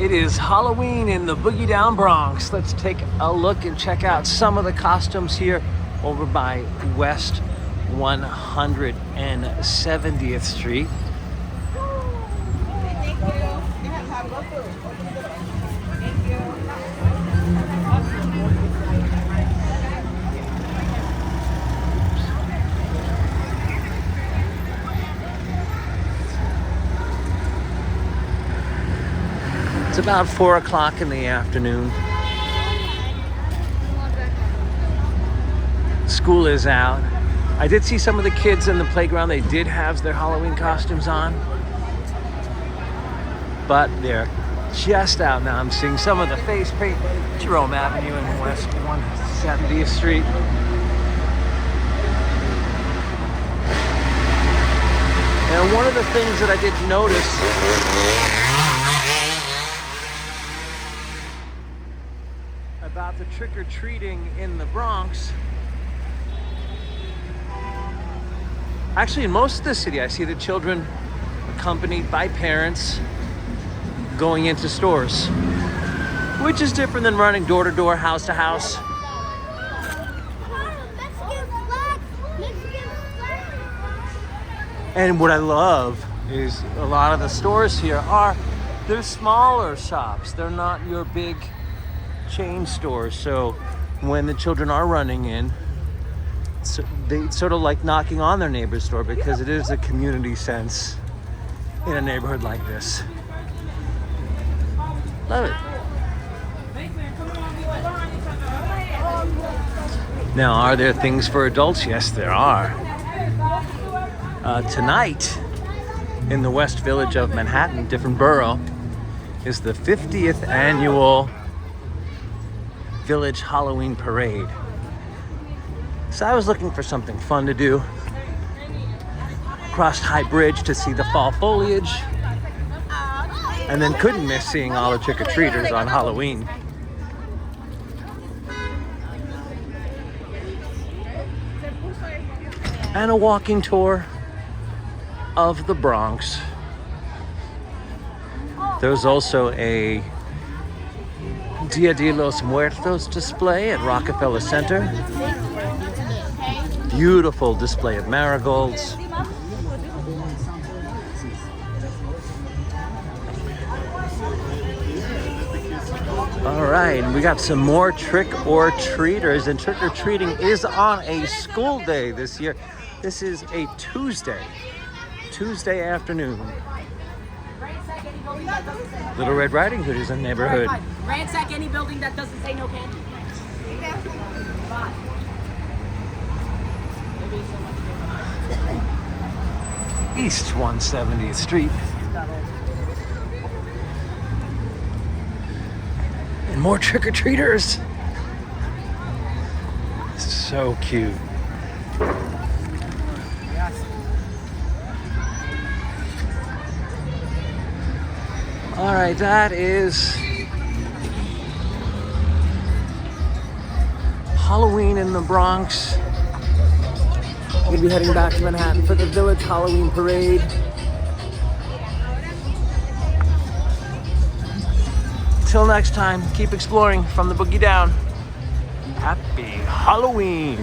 It is Halloween in the Boogie Down Bronx. Let's take a look and check out some of the costumes here over by West 170th Street. It's about 4 o'clock in the afternoon. School is out. I did see some of the kids in the playground. They did have their Halloween costumes on, but they're just out now. I'm seeing some of the face paint. Jerome Avenue and West 170th Street. And one of the things that I did notice about the trick-or-treating in the Bronx, actually in most of the city, I see the children accompanied by parents going into stores, which is different than running door to door, house to house. And what I love is a lot of the stores here they're smaller shops. They're not your big chain stores. So when the children are running in, so they sort of like knocking on their neighbor's door, because it is a community sense in a neighborhood like this. Love it. Now, are there things for adults? Yes, there are. Tonight, in the West Village of Manhattan, different borough, is the 50th annual Village Halloween Parade. So I was looking for something fun to do. Crossed High Bridge to see the Fall Foliage, and then couldn't miss seeing all the trick-or-treaters on Halloween. And a walking tour of the Bronx. There's also a Dia de los Muertos display at Rockefeller Center. Beautiful display of marigolds. All right, we got some more trick-or-treaters, and trick-or-treating is on a school day this year. This is a Tuesday afternoon. Little Red Riding Hood is in the neighborhood. Ransack any building that doesn't say no candy. East 170th Street. And more trick-or-treaters. So cute. All right, that is Halloween in the Bronx. We'll be heading back to Manhattan for the Village Halloween Parade. Till next time, keep exploring from the Boogie Down. Happy Halloween!